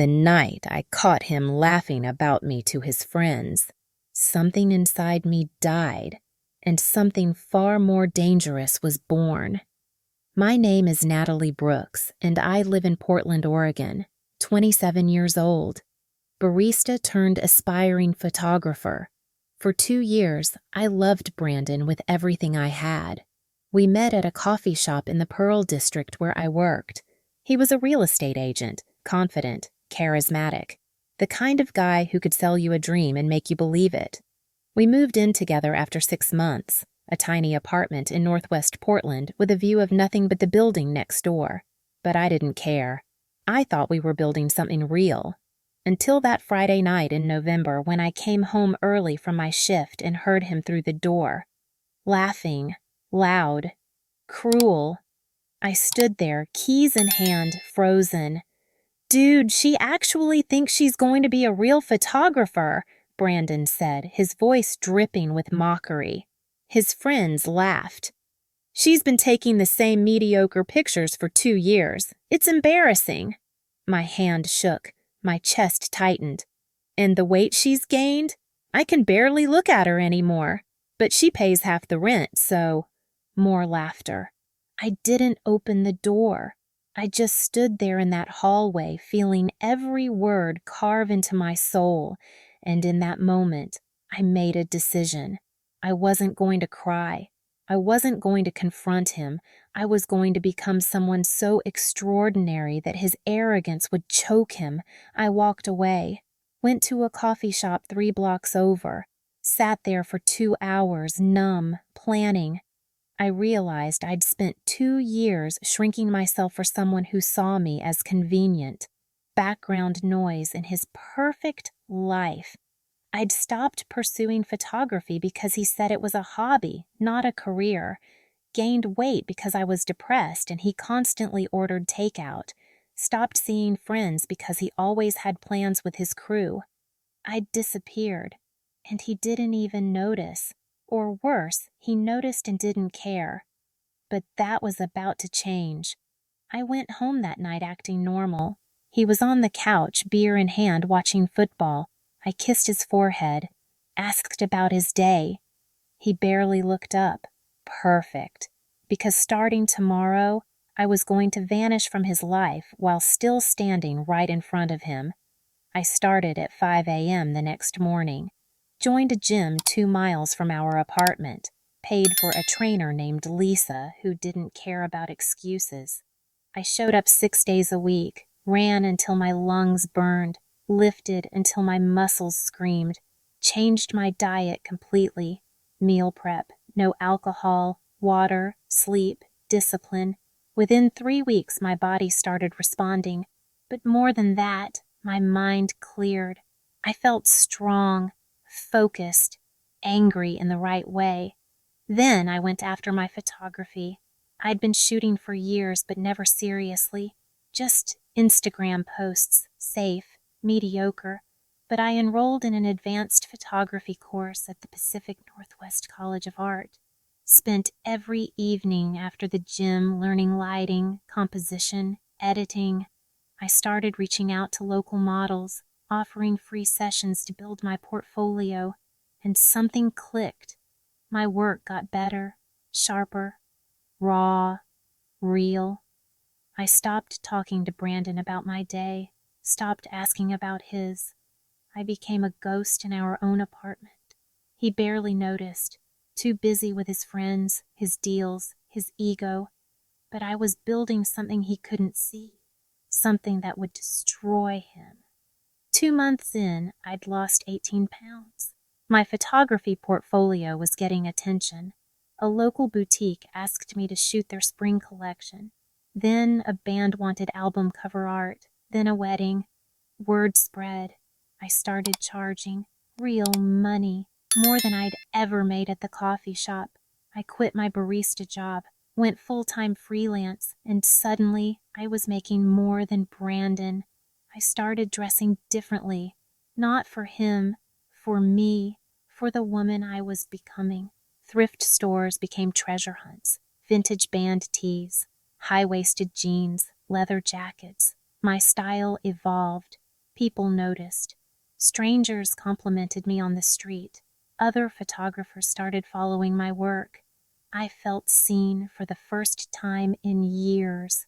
The night I caught him laughing about me to his friends, something inside me died, and something far more dangerous was born. My name is Natalie Brooks, and I live in Portland, Oregon, 27 years old. Barista turned aspiring photographer. For 2 years, I loved Brandon with everything I had. We met at a coffee shop in the Pearl District where I worked. He was a real estate agent, confident, charismatic, the kind of guy who could sell you a dream and make you believe it. We moved in together after 6 months, a tiny apartment in Northwest Portland with a view of nothing but the building next door. But I didn't care. I thought we were building something real. Until that Friday night in November when I came home early from my shift and heard him through the door. Laughing, loud, cruel. I stood there, keys in hand, frozen. "Dude, she actually thinks she's going to be a real photographer," Brandon said, his voice dripping with mockery. His friends laughed. "She's been taking the same mediocre pictures for 2 years. It's embarrassing." My hand shook. My chest tightened. "And the weight she's gained? I can barely look at her anymore. But she pays half the rent, so—" More laughter. I didn't open the door. I just stood there in that hallway, feeling every word carve into my soul, and in that moment, I made a decision. I wasn't going to cry. I wasn't going to confront him. I was going to become someone so extraordinary that his arrogance would choke him. I walked away, went to a coffee shop 3 blocks over, sat there for 2 hours, numb, planning. I realized I'd spent 2 years shrinking myself for someone who saw me as convenient, background noise in his perfect life. I'd stopped pursuing photography because he said it was a hobby, not a career, gained weight because I was depressed and he constantly ordered takeout, stopped seeing friends because he always had plans with his crew. I'd disappeared, and he didn't even notice. Or worse, he noticed and didn't care. But that was about to change. I went home that night acting normal. He was on the couch, beer in hand, watching football. I kissed his forehead, asked about his day. He barely looked up. Perfect. Because starting tomorrow, I was going to vanish from his life while still standing right in front of him. I started at 5 a.m. the next morning. Joined a gym 2 miles from our apartment, paid for a trainer named Lisa who didn't care about excuses. I showed up 6 days a week, ran until my lungs burned, lifted until my muscles screamed, changed my diet completely. Meal prep, no alcohol, water, sleep, discipline. Within 3 weeks, my body started responding. But more than that, my mind cleared. I felt strong, focused, angry in the right way. Then I went after my photography. I'd been shooting for years, but never seriously. Just Instagram posts, safe, mediocre. But I enrolled in an advanced photography course at the Pacific Northwest College of Art. Spent every evening after the gym learning lighting, composition, editing. I started reaching out to local models, offering free sessions to build my portfolio, and something clicked. My work got better, sharper, raw, real. I stopped talking to Brandon about my day, stopped asking about his. I became a ghost in our own apartment. He barely noticed, too busy with his friends, his deals, his ego. But I was building something he couldn't see, something that would destroy him. 2 months in, I'd lost 18 pounds. My photography portfolio was getting attention. A local boutique asked me to shoot their spring collection. Then a band wanted album cover art. Then a wedding. Word spread. I started charging real money, more than I'd ever made at the coffee shop. I quit my barista job, went full-time freelance, and suddenly I was making more than Brandon. I started dressing differently, not for him, for me, for the woman I was becoming. Thrift stores became treasure hunts, vintage band tees, high-waisted jeans, leather jackets. My style evolved. People noticed. Strangers complimented me on the street. Other photographers started following my work. I felt seen for the first time in years.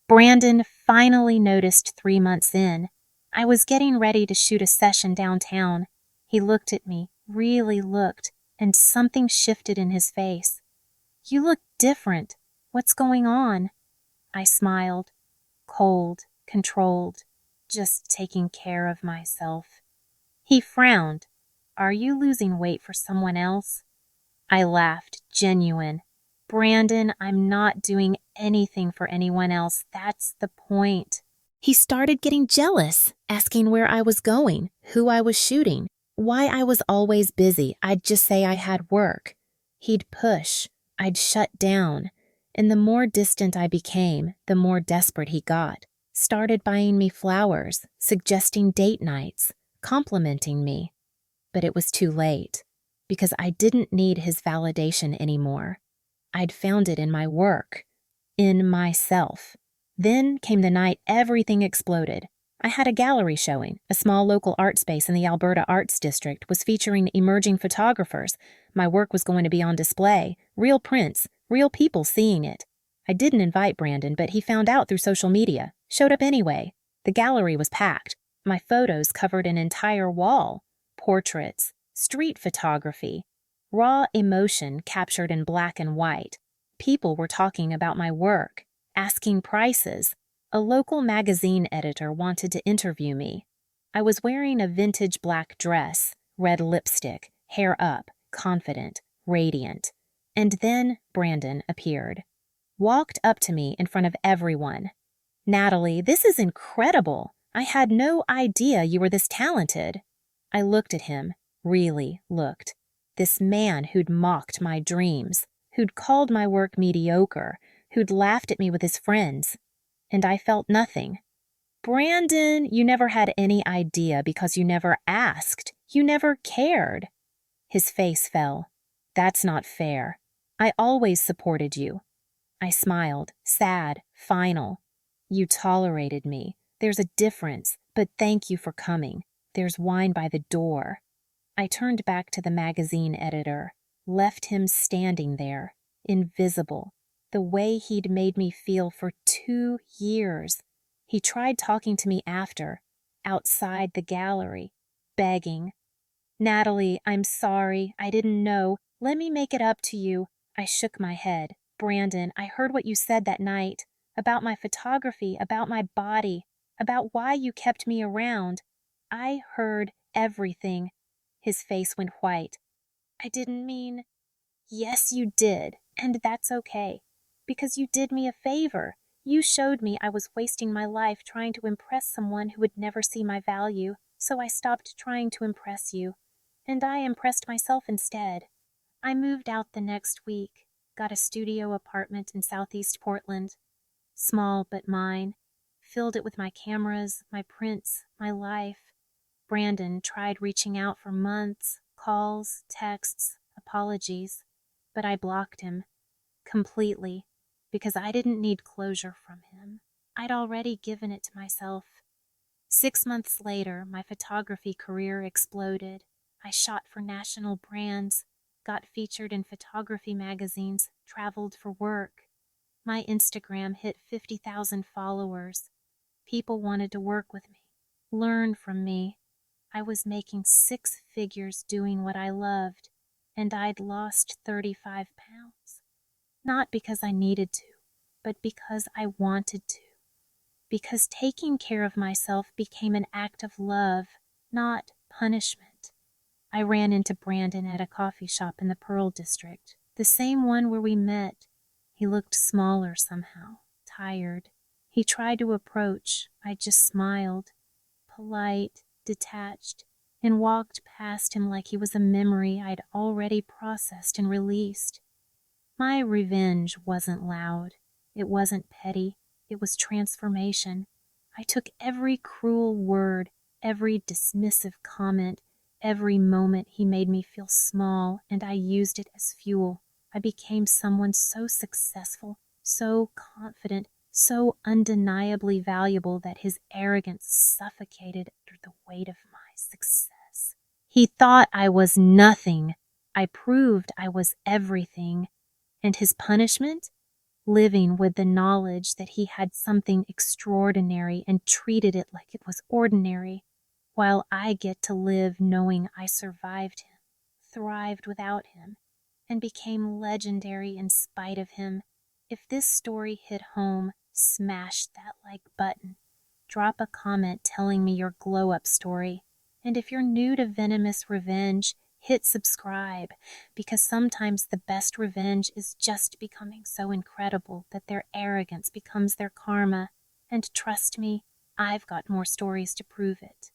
Brandon finally noticed 3 months in. I was getting ready to shoot a session downtown. He looked at me, really looked, and something shifted in his face. "You look different. What's going on?" I smiled, cold, controlled, just taking care of myself. He frowned. "Are you losing weight for someone else?" I laughed, genuine. "Brandon, I'm not doing anything for anyone else. That's the point." He started getting jealous, asking where I was going, who I was shooting, why I was always busy. I'd just say I had work. He'd push. I'd shut down. And the more distant I became, the more desperate he got. Started buying me flowers, suggesting date nights, complimenting me. But it was too late, because I didn't need his validation anymore. I'd found it in my work, in myself. Then came the night everything exploded. I had a gallery showing. A small local art space in the Alberta Arts District was featuring emerging photographers. My work was going to be on display. Real prints, real people seeing it. I didn't invite Brandon, but he found out through social media. Showed up anyway. The gallery was packed. My photos covered an entire wall. Portraits, street photography, raw emotion captured in black and white. People were talking about my work, asking prices. A local magazine editor wanted to interview me. I was wearing a vintage black dress, red lipstick, hair up, confident, radiant. And then Brandon appeared. Walked up to me in front of everyone. "Natalie, this is incredible. I had no idea you were this talented." I looked at him, really looked. This man who'd mocked my dreams, who'd called my work mediocre, who'd laughed at me with his friends. And I felt nothing. "Brandon, you never had any idea because you never asked. You never cared." His face fell. "That's not fair. I always supported you." I smiled, sad, final. "You tolerated me. There's a difference, but thank you for coming. There's wine by the door." I turned back to the magazine editor, left him standing there, invisible, the way he'd made me feel for 2 years. He tried talking to me after, outside the gallery, begging. "Natalie, I'm sorry. I didn't know. Let me make it up to you." I shook my head. "Brandon, I heard what you said that night. About my photography, about my body, about why you kept me around. I heard everything." His face went white. "I didn't mean—" "Yes, you did, and that's okay. Because you did me a favor. You showed me I was wasting my life trying to impress someone who would never see my value, so I stopped trying to impress you. And I impressed myself instead. I moved out the next week, got a studio apartment in Southeast Portland. Small but mine. Filled it with my cameras, my prints, my life. Brandon tried reaching out for months, calls, texts, apologies, but I blocked him. Completely. Because I didn't need closure from him. I'd already given it to myself. 6 months later, my photography career exploded. I shot for national brands, got featured in photography magazines, traveled for work. My Instagram hit 50,000 followers. People wanted to work with me, learn from me. I was making 6 figures doing what I loved, and I'd lost 35 pounds. Not because I needed to, but because I wanted to. Because taking care of myself became an act of love, not punishment. I ran into Brandon at a coffee shop in the Pearl District, the same one where we met. He looked smaller somehow, tired. He tried to approach. I just smiled, polite, detached, and walked past him like he was a memory I'd already processed and released. My revenge wasn't loud. It wasn't petty. It was transformation. I took every cruel word, every dismissive comment, every moment he made me feel small, and I used it as fuel. I became someone so successful, so confident, so undeniably valuable that his arrogance suffocated under the weight of my success. He thought I was nothing. I proved I was everything. And his punishment? Living with the knowledge that he had something extraordinary and treated it like it was ordinary, while I get to live knowing I survived him, thrived without him, and became legendary in spite of him. If this story hit home, smash that like button. Drop a comment telling me your glow-up story. And if you're new to Venomous Revenge, hit subscribe, because sometimes the best revenge is just becoming so incredible that their arrogance becomes their karma. And trust me, I've got more stories to prove it.